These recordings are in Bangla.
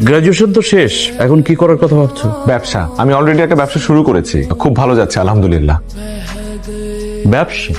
গ্রাজুয়েশন তো শেষ, এখন কি করার কথা ভাবছো? ব্যবসা। আমি অলরেডি একটা ব্যবসা শুরু করেছি, খুব ভালো যাচ্ছে আলহামদুলিল্লাহ। ব্যবসা?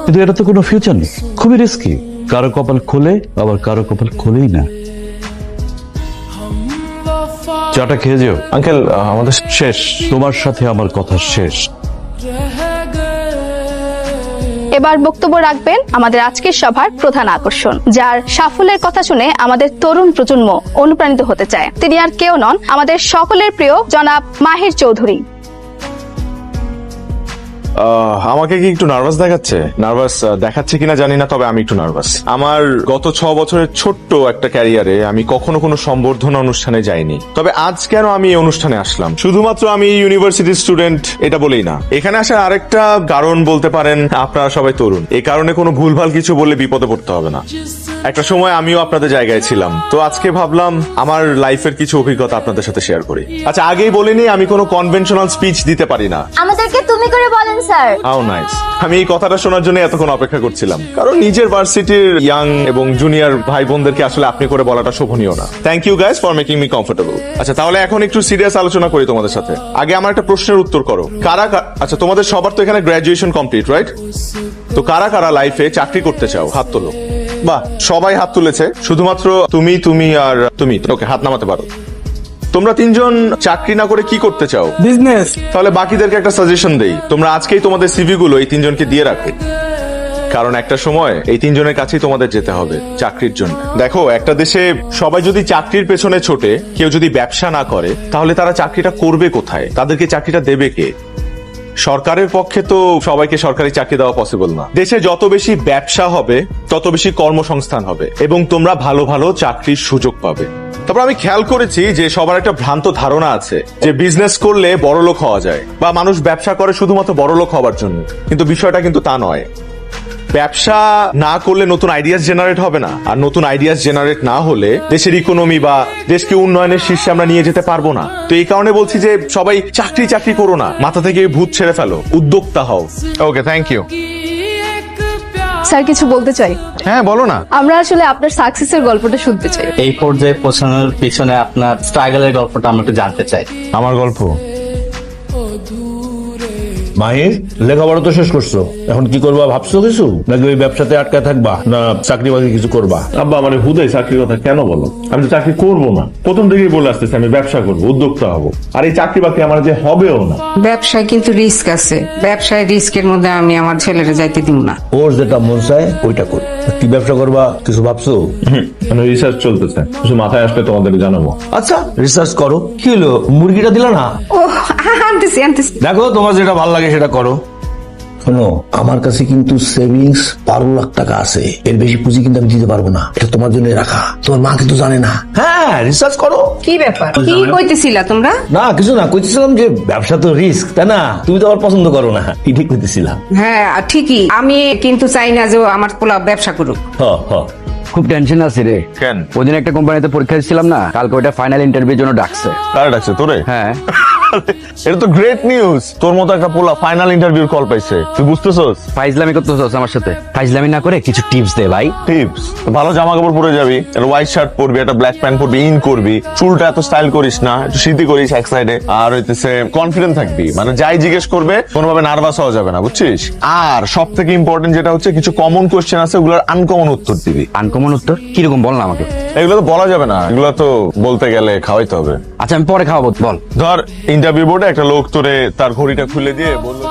কিন্তু এটা তো কোনো ফিউচার নেই, খুবই রিস্কি। কারো কপাল খোলে, আবার কারো কপাল খোলেই না। চাটা খেয়ে যেও। আঙ্কেল আমাদের শেষ, তোমার সাথে আমার কথা শেষ। এবার বক্তব্য রাখবেন আমাদের আজকের সভার প্রধান আকর্ষণ, যার সাফল্যের কথা শুনে আমাদের তরুণ প্রজন্ম অনুপ্রাণিত হতে চায়। তিনি আর কেউ নন, আমাদের সকলের প্রিয় জনাব মাহির চৌধুরী। আমাকে কি একটু নার্ভাস দেখাচ্ছে? নার্ভাস দেখাচ্ছে কিনা জানি না, তবে আমি একটু নার্ভাস। আমার গত 6 বছরের ছোট্ট একটা ক্যারিয়ারে আমি কখনো কোনো সম্বর্ধনা অনুষ্ঠানে যাইনি, তবে আজ কেন আমি এই অনুষ্ঠানে আসলাম? শুধুমাত্র আমি ইউনিভার্সিটির স্টুডেন্ট এটা বলেই না, এখানে আসার আরেকটা কারণ বলতে পারেন আপনারা সবাই তরুণ। এই কারণে কোনো ভুলভাল কিছু বললে বিপদে পড়তে হবে না। একটা সময় আমিও আপনাদের জায়গায় ছিলাম, তো আজকে ভাবলাম আমার লাইফের কিছু অভিজ্ঞতা আপনাদের সাথে শেয়ার করি। আচ্ছা, আগেই বলিনি আমি কোনো কনভেনশনাল স্পিচ দিতে পারি না। আমাদেরকে তুমি করে বলেন স্যার। How nice. আমি এই কথাটা শোনার জন্য এতক্ষণ অপেক্ষা করছিলাম, কারণ নিজের ভার্সিটির ইয়াং এবং জুনিয়র ভাই বোনদেরকে আসলে আপনি করে বলাটা শোভনীয় না। Thank you guys for making me comfortable. আচ্ছা, তাহলে এখন একটু সিরিয়াস আলোচনা করি তোমাদের সাথে। আগে আমার একটা প্রশ্নের উত্তর করো। আচ্ছা, তোমাদের সবার তো এখানে গ্রাজুয়েশন কমপ্লিট, রাইট? তো কারা কারা লাইফে চাকরি করতে চাও? হাত তোলো। বাহ, সবাই হাত তুলেছে, শুধুমাত্র তুমি আর তুমি। ওকে, হাত নামাতে পারো। তোমরা 3 জন চাকরি না করে কি করতে চাও? বিজনেস। তাহলে বাকিদেরকে একটা সাজেশন দেই, তোমরা আজকেই তোমাদের সিভি গুলো এই 3 জনকে দিয়ে রাখো, কারণ একটা সময় এই 3 জনের কাছেই তোমাদের যেতে হবে চাকরির জন্য। দেখো, একটা দেশে সবাই যদি চাকরির পেছনে ছোটে, কেউ যদি ব্যবসা না করে, তাহলে তারা চাকরিটা করবে কোথায়? তাদেরকে চাকরিটা দেবে কে? সরকারের পক্ষে তো সবাইকে সরকারি চাকরি দেওয়া পসিবল না। দেশে যত বেশি ব্যবসা হবে, তত বেশি কর্মসংস্থান হবে এবং তোমরা ভালো ভালো চাকরির সুযোগ পাবে। তারপর আমি খেয়াল করেছি যে সবার একটা ভ্রান্ত ধারণা আছে যে বিজনেস করলে বড়লোক হওয়া যায়, বা মানুষ ব্যবসা করে শুধুমাত্র বড়লোক হওয়ার জন্য, কিন্তু বিষয়টা কিন্তু তা নয়। ব্যবসা না করলে নতুন আইডিয়াস জেনারেট হবে না, আর নতুন আইডিয়াস জেনারেট না হলে দেশের ইকোনমি বা দেশকে উন্নয়নের শীর্ষে আমরা নিয়ে যেতে পারবো না। তো এই কারণে বলছি যে সবাই চাকরি করো না, মাথা থেকে ভূত ছেড়ে ফেলো, উদ্যোক্তা হও। ওকে, থ্যাংক ইউ। স্যার, কিছু বলতে চাই। হ্যাঁ, বলো না। আমরা আসলে আপনার সাকসেসের গল্পটা শুনতে চাই। এই পর্যায়ে পৌঁছানোর পিছনে আপনার স্ট্রাগলের গল্পটা আমরা একটু জানতে চাই। আমার গল্প? মাহির, লেখাপড়া তো শেষ করছো, এখন কি করবা ভাবছো কিছু? নাকি ওই ব্যবসাতে আটকায় থাকবা, না চাকরি বাকরি কিছু করবা? আব্বা, মানে হুদাই চাকরির কথা কেন বলো? আমি তো চাকরি করবো না, প্রথম থেকেই বলে আসতেছি আমি ব্যবসা করবো, উদ্যোক্তা হবো। আর এই চাকরি বাকরি আমার যে হবেও না। ব্যবসায় কিন্তু রিস্ক আছে, ব্যবসায় রিস্কের মধ্যে আমি আমার ছেলেরা যাইতে দিব না। ওর যেটা মন চায় ওইটা কর। কি ব্যবসা করবা কিছু ভাবছো? মানে রিসার্চ চলতেছে, কিছু মাথায় আসলে তোমাদের জানাবো। আচ্ছা, রিসার্চ করো। কি হলো, মুরগিটা দিলা না? ও আনতেছি। দেখো, তোমার যেটা ভালো লাগে সেটা করো। শোনো, আমার কাছে কিন্তু সেভিংস 12 লাখ টাকা আছে, এর বেশি পুঁজি কিন্তু আমি দিতে পারবো না। এটা তোমার জন্য রাখা, তোমার মা কিন্তু জানে না। হ্যাঁ, রিসার্চ করো। কি ব্যাপার, কি কইতেছিলা তোমরা? না, কিছু না, কইতেছিলাম যে ব্যবসা তো রিস্ক, তাই না? তুমি তো আবার পছন্দ করো না, ঠিক কইতেছিলাম। হ্যাঁ ঠিকই, আমি কিন্তু চাই না যে ও আমার পোলা ব্যবসা করুক। খুব টেনশন আছে রে। কেন? ওদিন একটা কোম্পানিতে পরীক্ষা দিচ্ছিলাম না, কালকে ওইটা ফাইনাল ইন্টারভিউর জন্য ডাকছে। কারা ডাকছে তোরে? হ্যাঁ। এটা তো গ্রেট নিউজ। তোর মতো একটা পোলা ফাইনাল ইন্টারভিউর কল পাইছে, তুই বুঝতেছস? ফাইজলামি করতেছস আমার সাথে? ফাইজলামি না করে কিছু টিপস দে ভাই। টিপস? ভালো জামা কাপড় পরে যাবি, একটা হোয়াইট শার্ট পরবি, একটা ব্ল্যাক প্যান্ট পরবি, ইন করবি, চুলটা এত স্টাইল করিস না, একটু সিদ্ধি করিস এক সাইডে, আর হইতেছে কনফিডেন্ট থাকবি, মানে যাই জিজ্ঞেস করবে কোনোভাবে নার্ভাস হওয়া যাবে না, বুঝছিস? আর সব থেকে ইম্পর্টেন্ট যেটা হচ্ছে, কিছু কমন কোশ্চেন আছে, ওগুলোর আনকমন উত্তর দিবি। আনকমন উত্তর কিরকম বল না আমাকে। এগুলো তো বলা যাবে না, এগুলো তো বলতে গেলে খাওয়াইতে হবে। আচ্ছা, আমি পরে খাওয়াবো, বল। ধর, ইন্টারভিউ বোর্ডে একটা লোক তোরে তার ঘড়িটা খুলে দিয়ে বললো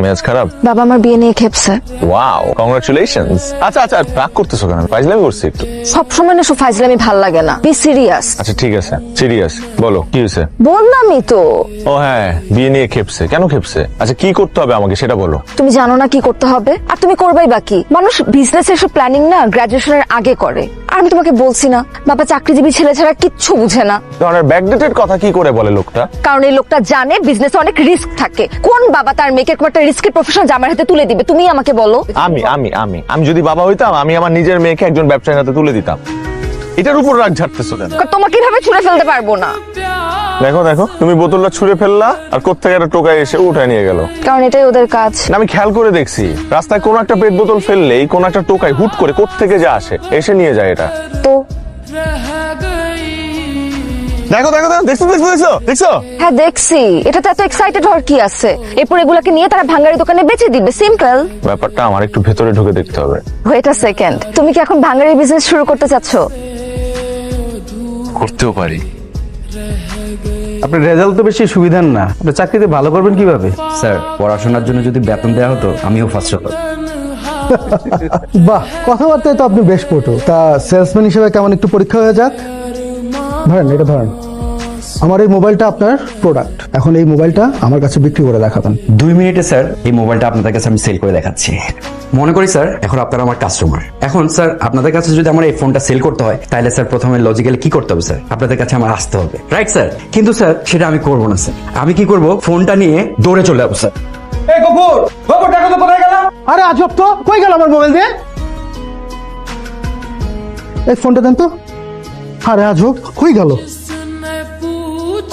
মেজাজ খারাপ। বাবা আমার বিয়ে নিয়ে খেপছে। Wow, congratulations. আচ্ছা আচ্ছা, রাগ করতেছো কেন? ফাইজলামি করছি একটু। সবসময় না শুধু ফাইজলামি ভাল লাগে না, বি সিরিয়াস। আচ্ছা ঠিক আছে, সিরিয়াস বলো, কি হয়েছে? বললামই তো। ও হ্যাঁ, বিয়ে নিয়ে খেপছে। কেন খেপছে? আচ্ছা, কি করতে হবে আমাকে সেটা বলো। তুমি জানো না কি করতে হবে, আর তুমি করবাই বাকি। মানুষ বিজনেসের সব প্ল্যানিং না গ্রাজুয়েশনের আগে করে। আর আমি তোমাকে বলছি না, বাবা চাকরিজীবী ছেলে ছাড়া কিচ্ছু বুঝে না। ধরনের ব্যাকডেটেড কথা কি করে বলে লোকটা? কারণ এই লোকটা জানে বিজনেসে অনেক রিস্ক থাকে। কোন বাবা তার মেয়েকে একটা রিস্কের প্রফেশন জামার হাতে তুলে দিবে? তুমি আমাকে বলো। আমি আমি আমি আমি যদি বাবা হইতাম, আমি আমার নিজের মেয়েকে একজন ব্যবসায়ীর হাতে তুলে দিতাম। এটার উপর রাগ ঝাড়তেছো কেন? তোমাকে কিভাবে ছুঁড়ে ফেলতে পারবো না, দেখো দেখো, তুমি বোতলটা ছুঁড়ে ফেললা আর কোত্থেকে একটা টোকায় এসে উঠায় নিয়ে গেল। কারণ এটাই ওদের কাজ। না, আমি খেয়াল করে দেখছি রাস্তায় কোনো একটা পেট বোতল ফেললেই কোনো একটা টোকায় হুট করে কোত্থেকে যা আসে এসে নিয়ে যায় এটা। তো দেখো দেখো দেখো, দেখছো দেখছো দেখছো দেখছো? হ্যাঁ দেখছি, এটা তো এত এক্সাইটেড হওয়ার কি আছে? এরপর এগুলাকে নিয়ে তারা ভাঙ্গারি দোকানে বেচে দিবে, সিম্পল। ব্যাপারটা আমার একটু ভেতরে ঢুকে দেখতে হবে। ওয়েট আ সেকেন্ড, তুমি কি এখন ভাঙ্গারি বিজনেস শুরু করতে চাচ্ছ? করতেও পারি। আপনার রেজাল্ট তো বেশি সুবিধার না, আপনি চাকরিতে ভালো করবেন কিভাবে? স্যার পড়াশোনার জন্য যদি বেতন দেওয়া হতো আমিও ফার্স্ট হতো। বাহ, কথাবার্তায় তো আপনি বেশ পটু। তা সেলসম্যান হিসেবে কেমন একটু পরীক্ষা হয়ে যাক। ধরেন, এটা ধরেন, আমার এই মোবাইলটা আপনার প্রোডাক্ট। এখন এই মোবাইলটা আমার কাছে বিক্রি করে দেখাবেন। 2 মিনিটে স্যার এই মোবাইলটা আপনাদের কাছে আমি সেল করে দেখাচ্ছি। মনে করি স্যার এখন আপনারা আমার কাস্টমার। এখন স্যার আপনাদের কাছে যদি আমার এই ফোনটা সেল করতে হয় তাহলে স্যার প্রথমে লজিক্যালি কি করতে হবে স্যার? আপনাদের কাছে আমার আসতে হবে, রাইট স্যার? কিন্তু স্যার সেটা আমি করবো না স্যার। আমি কি করব, ফোনটা নিয়ে দৌড়ে চলে যাবো স্যার। এই গফুর, গফুর, টাকা তো কোথায় গেল? আরে আজব তো, কই গেল আমার মোবাইল দিয়ে? এই ফোনটা দেন তো। আরে আজব, কই গেল?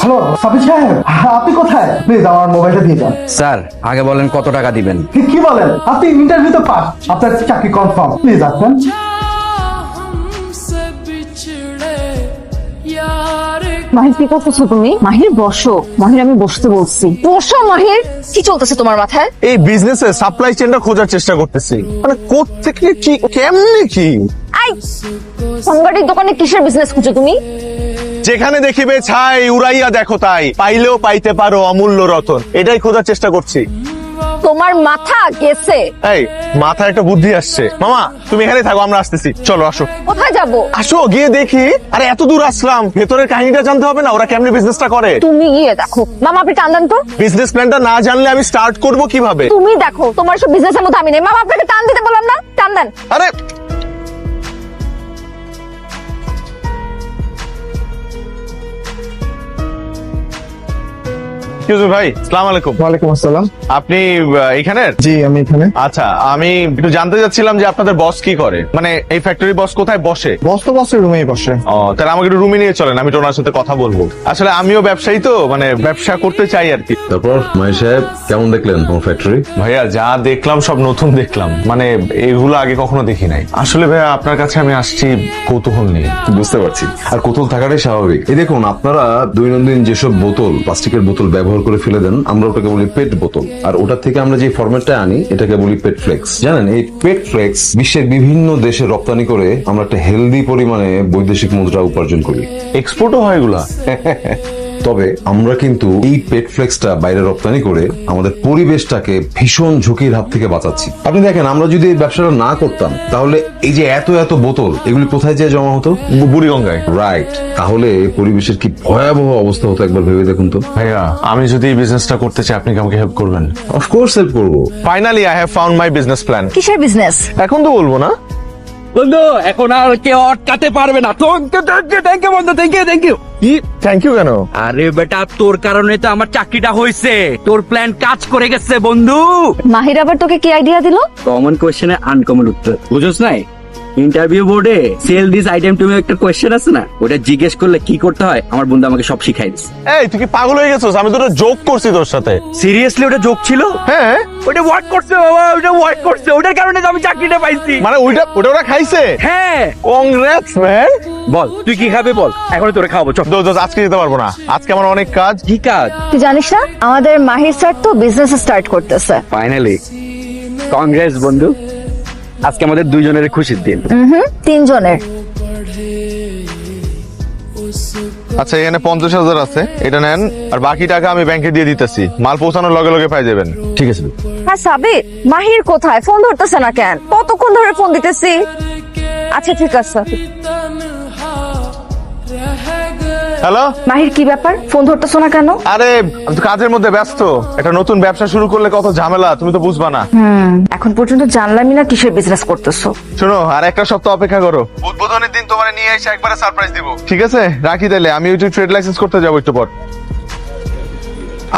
হ্যালো সাবির সাহেব, আপনি কোথায়? প্লিজ আমার মোবাইলটা দিয়ে যান। স্যার আগে বলেন কত টাকা দিবেন? কি বলেন? আপনি ইন্টারভিউতে পাস, আপনার চাকরি কনফার্ম। প্লিজ আসবেন। মাহির কি করতেছো তুমি? মাহির বসো। মাহির আমি বসতে বলছি, বসো মাহির। কি চলতেছে তোমার মাথায়? এই বিজনেসে সাপ্লাই চেনটা খোঁজার চেষ্টা করতেছি, মানে কোত্থেকে কি কেমনে কি। আই, ভাঙ্গারির দোকানে কিসের বিজনেস খুঁজো তুমি? যেখানে দেখিবে ছাই উড়াইয়া দেখো তাই, পাইলেও পাইতে পারো অমূল্য রতন, এটাই খোঁজার চেষ্টা করছি। তোমার মাথা গেছে। এই মাথায় একটা বুদ্ধি আসছে। মামা তুমি এখানে থাকো, আমরা আসতেছি। চলো আসো। কোথায় যাবো? আসো গিয়ে দেখি। আরে এত দূর আসলাম, ভেতরের কাহিনীটা জানতে হবে না, ওরা কেমনে বিজনেসটা করে। তুমি গিয়ে দেখো। মামা আপনি টান দেন তো। বিজনেস প্ল্যানটা না জানলে আমি স্টার্ট করব কিভাবে? তুমি দেখো, তোমার সব বিজনেসের মধ্যে আমি নেই। মামা আপনাকে টান দিতে বললাম না, টান দেন। আরে কিউজু ভাই, আসসালামু আলাইকুম। ওয়ালাইকুম আসসালাম। আপনি এখানের? জি আমি এখানে। আচ্ছা, আমি একটু জানতে চাচ্ছিলাম যে আপনাদের বস কি করে, মানে এই ফ্যাক্টরি বস কোথায় বসে? বস তো বসের রুমেই বসে। ও, তাহলে আমাকে একটু রুমে নিয়ে চলেন, আমি তো ওনার সাথে কথা বলবো। আসলে আমিও ব্যবসায়ী তো, মানে ব্যবসা করতে চাই আর কি। তারপর মাই সাহেব কেমন দেখলেন তোমার ফ্যাক্টরি? ভাইয়া যা দেখলাম সব নতুন দেখলাম, মানে এগুলো আগে কখনো দেখি নাই। আসলে ভাইয়া আপনার কাছে আমি আসছি কৌতূহল নিয়ে। বুঝতে পারছি, আর কৌতূহল থাকাটাই স্বাভাবিক। এই দেখুন, আপনারা দৈনন্দিন যেসব বোতল, প্লাস্টিকের বোতল ব্যবহার করে ফেলে দেন, আমরা ওটাকে বলি পেট বোতল। আর ওটা থেকে আমরা যে ফরম্যাটটা আনি এটাকে বলি পেট ফ্লেক্স। জানেন, এই পেট ফ্লেক্স বিশ্বের বিভিন্ন দেশে রপ্তানি করে আমরা একটা হেলদি পরিমাণে বৈদেশিক মুদ্রা উপার্জন করি। এক্সপোর্টও হয় এগুলা? তবে আমরা কিন্তু এই পেট ফ্লেক্সটা বাইরে রপ্তানি করে আমাদের পরিবেশটাকে ভীষণ ঝুঁকির হাত থেকে বাঁচাচ্ছি। আপনি দেখেন, আমরা যদি এই ব্যবসাটা না করতাম তাহলে এই যে এত এত বোতল, এগুলি কোথায় যেয়ে জমা হতো? বুড়িগঙ্গায়। রাইট। তাহলে পরিবেশের কি ভয়াবহ অবস্থা হতো একবার ভেবে দেখুন তো। ভাইয়া আমি যদি এই বিজনেসটা করতে চাই, আপনি কি আমাকে হেল্প করবেন? অফকোর্স হেল্প করবো। Finally I have found my business plan. কিসের বিজনেস? এখন তো বলবো না। বন্ধু এখন আর কেউ আটকাতে পারবে না। থ্যাংক ইউ বন্ধু, থ্যাংক ইউ। কি থ্যাংক ইউ কেন? আরে বেটা, তোর কারণে তো আমার চাকরিটা হয়েছে, তোর প্ল্যান কাজ করে গেছে বন্ধু। মাহির আবার তোকে কি আইডিয়া দিল? কমন কোয়েশ্চেনে আনকমন উত্তর, বুঝোস নাই? ইন্টারভিউ বোর্ডে সেল দিস আইটেম টু একটা কোয়েশ্চেন আছে না, ওটা জিজ্ঞেস করলে কি করতে হয় আমার বন্ধু আমাকে সব শিখাই দিচ্ছে। এই তুই কি পাগল হয়ে গেছিস? আমি তো জোক করছি তোর সাথে। সিরিয়াসলি ওটা জোক ছিল? হ্যাঁ, ওটা ওয়ার্ক করছে বাবা, ওটা ওয়ার্ক করছে, ওটার কারণে তো আমি চাকরিটা পাইছি। মানে ওটা খাইছে? হ্যাঁ। Congrats man. বল তুই কি খাবে বল, এখন তোরে খাওয়াবো। চল। দোস্ত আজকে যেতে পারবো না, আজকে আমার অনেক কাজ। কি কাজ? তুই জানিস না আমাদের মাহির স্যার তো বিজনেস স্টার্ট করতেছে। ফাইনালি কংগ্রেস বন্ধু, আজকে আমাদের দুইজনের খুশির দিন। 3 জনের। আচ্ছা এখানে 50,000 আছে, এটা নেন, আর বাকি টাকা আমি ব্যাংকে দিয়ে দিতেছি। মাল পৌঁছানোর লগে লগে পাই যাবেন। ঠিক আছে। হ্যাঁ সাবির, মাহির কোথায়? ফোন ধরতেছে না কেন? কতক্ষণ ধরে ফোন দিতেছি। আচ্ছা ঠিক আছে। হ্যালো মাহির কি ব্যাপার, ফোন ধরতেছো না কেন? আরে আমি তো কাজের মধ্যে ব্যস্ত। একটা নতুন ব্যবসা শুরু করলে কত ঝামেলা, তুমি তো বুঝবা না। এখন পর্যন্ত জানলামই না কিসের বিজনেস করতেছো। শোনো, আর একটা সপ্তাহ অপেক্ষা করো, উদ্বোধনের দিন তোমার নিয়ে এসে একবারে সারপ্রাইজ দিব। ঠিক আছে রাখি তাহলে, আমি ওই ট্রেড লাইসেন্স করতে যাবো একটু পর।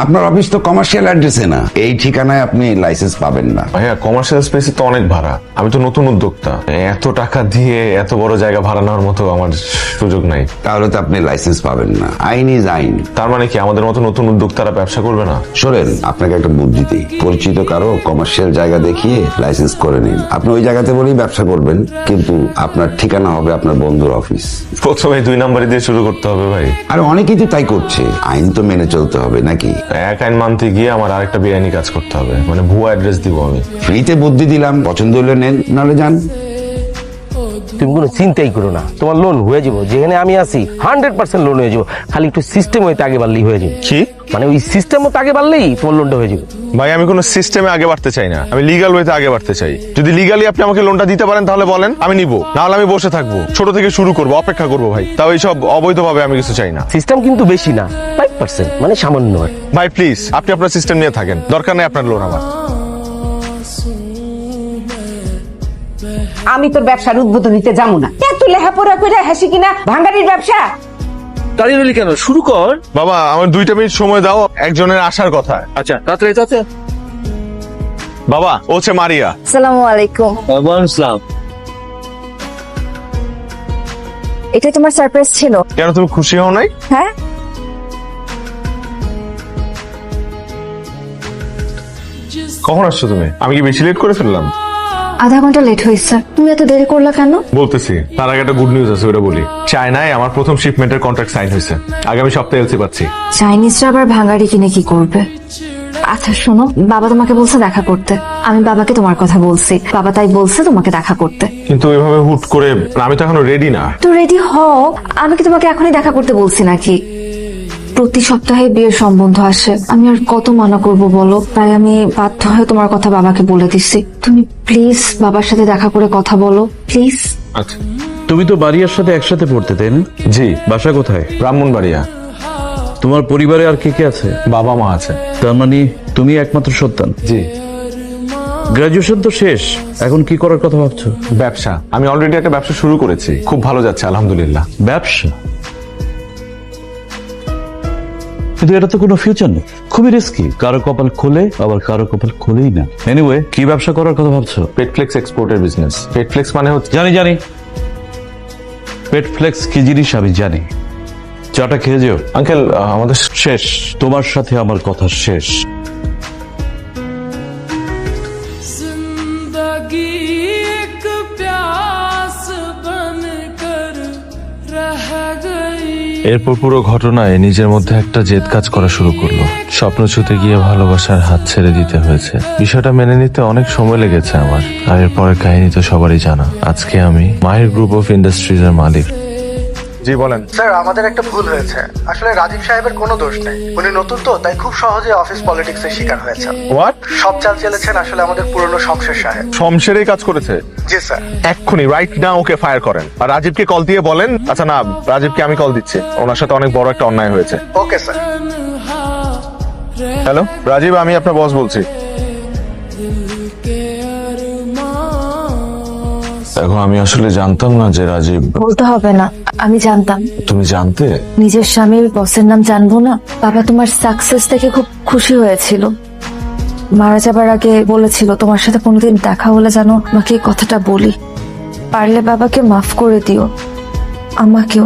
আপনার অফিস তো কমার্শিয়াল অ্যাড্রেসে না, এই ঠিকানায় আপনি লাইসেন্স পাবেন না। ভাইয়া কমার্শিয়াল স্পেসে তো অনেক ভাড়া, আমি তো নতুন উদ্যোক্তা, এত টাকা দিয়ে এত বড় জায়গা ভাড়া নেওয়ার মতো আমার সুযোগ নাই। তাহলে তো আপনি লাইসেন্স পাবেন না। আইন ইজ আইন। তার মানে কি আমাদের মতো নতুন উদ্যোক্তারা ব্যবসা করবে না? শোনেন, আপনাকে একটা বুদ্ধি দিই, পরিচিত কারো কমার্শিয়াল জায়গা দেখিয়ে লাইসেন্স করে নিন। আপনি ওই জায়গাতে বলেই ব্যবসা করবেন, কিন্তু আপনার ঠিকানা হবে আপনার বন্ধুর অফিস। প্রথমে 2 নম্বরে দিয়ে শুরু করতে হবে ভাই। আর অনেকেই তো তাই করছে। আইন তো মেনে চলতে হবে নাকি? এক আইন মানতে গিয়ে আমার আরেকটা বেআইনি কাজ করতে হবে, মানে ভুয়া অ্যাড্রেস দিব আমি। ফ্রিতে বুদ্ধি দিলাম, পছন্দ হলে নেন, নাহলে যান। তুমি কোনো চিন্তাই করো না, তোমার লোন হয়ে যাবো। যেখানে আমি আছি 100% লোন হয়ে যাবো। খালি একটু সিস্টেম হইতে আগে বাড়লেই হয়ে যাবে। কি মানে ওই সিস্টেম মতো আগে বাড়লেই তোমার লোনটা হয়ে যাবে। ভাই আমি কোনো সিস্টেমে আগে বাড়তে চাই না, আমি লিগ্যাল ওয়েতে আগে বাড়তে চাই। যদি লিগ্যালি আপনি আমাকে লোনটা দিতে পারেন তাহলে বলেন, আমি নিব, নাহলে আমি বসে থাকবো, ছোট থেকে শুরু করবো, অপেক্ষা করবো ভাই। তাও এইসব অবৈধভাবে আমি কিছু চাই না। সিস্টেম কিন্তু বেশি না, 5%, মানে সামান্য। ভাই প্লিজ আপনি আপনার সিস্টেম নিয়ে থাকেন, দরকার নেই আপনার লোন আমার। আমি তোর ব্যবসার উদ্বোধন নিতে যাবো না। এত লেখাপড়া করে হাসি কিনা ভাঙ্গারির ব্যবসা। দাঁড়িয়ে রইলি কেন, শুরু কর। বাবা আমার 2 মিনিট সময় দাও, একজনের আসার কথা। আচ্ছা তাড়াতাড়ি তাড়াতাড়ি। বাবা ও হচ্ছে মারিয়া। আসসালামু আলাইকুম। ইসলাম। এটাই তোমার সারপ্রাইজ ছিল? কেন তুমি খুশি হও নাই? হ্যাঁ। কখন আসছো তুমি? আমি কি বেশি লেট করে ফেললাম? আধা ঘন্টা লেট হয়েছে। তুমি এত দেরি করলা কেন? বলতেছি, তার আগে একটা গুড নিউজ আছে, ওটা বলি। চায়নায় আমার প্রথম শিপমেন্টের কন্ট্রাক্ট সাইন হয়েছে, আগামী সপ্তাহে এলসি পাচ্ছি। চাইনিজরা আবার ভাঙাড়ি কিনে কি করবে? আচ্ছা শোনো, বাবা তোমাকে বলছে দেখা করতে। আমি বাবাকে তোমার কথা বলছি, বাবা তাই বলছে তোমাকে দেখা করতে। কিন্তু এভাবে হুট করে, আমি তো এখনো রেডি না। তো রেডি হও, আমি কি তোমাকে এখনই দেখা করতে বলছি নাকি? প্রতি সপ্তাহে বিয়ের সম্বন্ধ আসে, আমি আর কত মানা করব বলো? তাই আমি বাধ্য হয়ে তোমার কথা বাবাকে বলে দিচ্ছি। তুমি প্লিজ বাবার সাথে দেখা করে কথা বলো, প্লিজ। আচ্ছা। তুমি তো বাড়িয়ার সাথে একসাথে পড়তে, তাই না? জি। বাসা কোথায়? ব্রাহ্মণবাড়িয়া। তোমার পরিবারে আর কে কে আছে? বাবা মা আছে। তার মানে তুমি একমাত্র সন্তান? জি। গ্রাজুয়েশন তো শেষ, এখন কি করার কথা ভাবছো? ব্যবসা, আমি অলরেডি একটা ব্যবসা শুরু করেছি, খুব ভালো যাচ্ছে আলহামদুলিল্লাহ। ব্যবসা? কিন্তু এটা তো কোনো ফিউচার নেই, খুবই রিস্কি। কারো কপাল খোলে, আবার কারো কপাল খোলেই না। এনিওয়ে, কি ব্যবসা করার কথা ভাবছো? পেটফ্লেক্স এক্সপোর্টের বিজনেস। পেটফ্লেক্স মানে হচ্ছে, জানি পেটফ্লেক্স কি জিনিস আমি জানি। চাটা খেয়ে যেও। আঙ্কেল আমাদের শেষ, তোমার সাথে আমার কথা শেষ। এরপর পুরো ঘটনায় নিজের মধ্যে একটা জেদ কাজ করা শুরু করলো। স্বপ্ন ছুঁতে গিয়ে ভালোবাসার হাত ছেড়ে দিতে হয়েছে। বিষয়টা মেনে নিতে অনেক সময় লেগেছে আমার। আর এরপরের কাহিনী তো সবারই জানা। আজকে আমি মাহির গ্রুপ অফ ইন্ডাস্ট্রিজ এর মালিক। জি বলেন। স্যার আমাদের একটা ভুল হয়েছে। আসলে রাজীব সাহেবের কোনো দোষ নেই, উনি নতুন তো, তাই খুব সহজে অফিস পলিটিক্সের শিকার হয়েছেন। হোয়াট? সব চাল চেলেছেন আসলে আমাদের পুরনো শমশের সাহেব। শমশেরই কাজ করেছে? জি স্যার। এক্ষুনি রাইট নাও ওকে ফায়ার করেন, আর রাজীবকে কল দিয়ে বলেন। আচ্ছা না, রাজীবকে আমি কল দিচ্ছি, ওনার সাথে অনেক বড় একটা অন্যায় হয়েছে। Okay sir. হ্যালো রাজীব, আমি আপনার বস বলছি। দেখো আমি আসলে জানতাম না যে রাজীব। বলতে হবে না, আমি জানতাম। তুমি জানতে? নিজের স্বামীর বসের নাম জানবো না? বাবা তোমার সাকসেস দেখে খুব খুশি হয়েছিল। মারা যাবার আগে বলেছিল তোমার সাথে কোনোদিন দেখা হলে যেন আমাকে এই কথাটা বলি। পারলে বাবাকে মাফ করে দিও, আমাকেও।